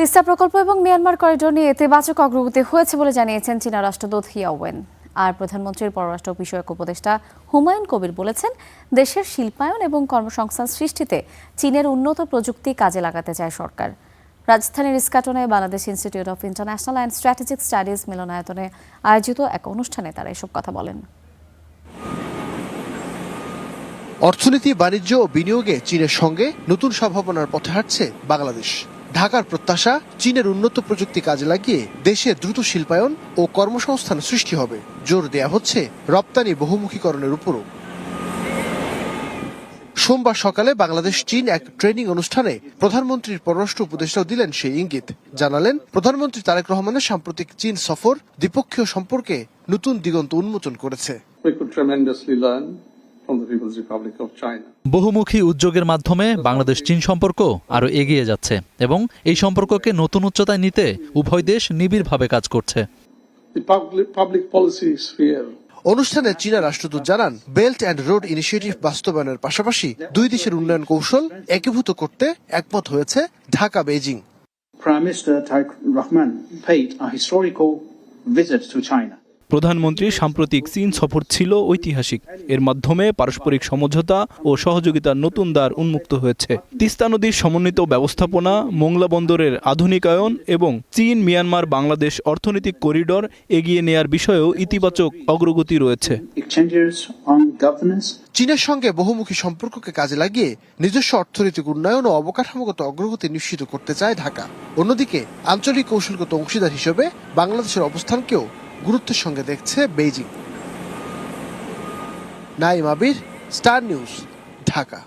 তিস্তা প্রকল্প এবং Myanmar corridor নিয়ে ইতিবাচক অগ্রগতি হয়েছে বলে জানিয়েছেন চীনা রাষ্ট্রদূত হিয়া ওয়েন। আর প্রধানমন্ত্রীর পররাষ্ট্র বিষয়ক উপদেষ্টা হুমায়ুন কবির বলেছেন, দেশের শিল্পায়ন এবং কর্মসংস্থান সৃষ্টিতে চীনের উন্নত প্রযুক্তি কাজে লাগাতে চায় সরকার। রাজধানীর ইস্কাটনে Bangladesh institute of international and strategic studies মিলনায়তনে আয়োজিত এক অনুষ্ঠানে তারা এসব কথা বলেন। অর্থনীতি, বাণিজ্য ও বিনিয়োগে চীনের সঙ্গে নতুন সম্ভাবনার পথে হাঁটছে বাংলাদেশ। ঢাকার প্রত্যাশা, চীনের উন্নত প্রযুক্তি কাজে লাগিয়ে দেশে দ্রুত শিল্পায়ন ও কর্মসংস্থান সৃষ্টি হবে। জোর দেয়া হচ্ছে রপ্তানি বহুমুখীকরণের উপরও। সোমবার সকালে বাংলাদেশ চীন এক ট্রেনিং অনুষ্ঠানে প্রধানমন্ত্রীর পররাষ্ট্র উপদেষ্টাও দিলেন সেই ইঙ্গিত। জানালেন, প্রধানমন্ত্রী তারেক রহমানের সাম্প্রতিক চীন সফর দ্বিপক্ষীয় সম্পর্কে নতুন দিগন্ত উন্মোচন করেছে। বহুমুখী উদ্যোগের মাধ্যমে বাংলাদেশ চীন সম্পর্ক আরও এগিয়ে যাচ্ছে এবং এই সম্পর্ককে নতুন উচ্চতায় নিতে উভয় দেশ নিবিড়ভাবে কাজ করছে। অনুষ্ঠানে চীনা রাষ্ট্রদূত জানান, বেল্ট অ্যান্ড রোড ইনিশিয়েটিভ বাস্তবায়নের পাশাপাশি দুই দেশের উন্নয়ন কৌশল একীভূত করতে একমত হয়েছে Dhaka Beijing. Prime Minister Tareq Rahman paid a historical visit to China. প্রধানমন্ত্রীর সাম্প্রতিক চীন সফর ছিল ঐতিহাসিক। এর মাধ্যমে পারস্পরিক সমঝোতা ও সহযোগিতার নতুন দ্বার উন্মুক্ত হয়েছে। তিস্তা নদীর সমন্বিত ব্যবস্থাপনা, মোংলা বন্দরের আধুনিকায়ন এবং চীন মিয়ানমার বাংলাদেশ অর্থনৈতিক করিডোর এগিয়ে নেয়ার বিষয়েও ইতিবাচক অগ্রগতি রয়েছে। চীনের সঙ্গে বহুমুখী সম্পর্ককে কাজে লাগিয়ে নিজস্ব অর্থনৈতিক উন্নয়ন ও অবকাঠামোগত অগ্রগতি নিশ্চিত করতে চায় ঢাকা। অন্যদিকে আঞ্চলিক কৌশলগত অংশীদার হিসেবে বাংলাদেশের অবস্থানকেও গুরুত্বের সঙ্গে দেখছে বেইজিং। নাইম আবির, স্টার নিউজ, ঢাকা।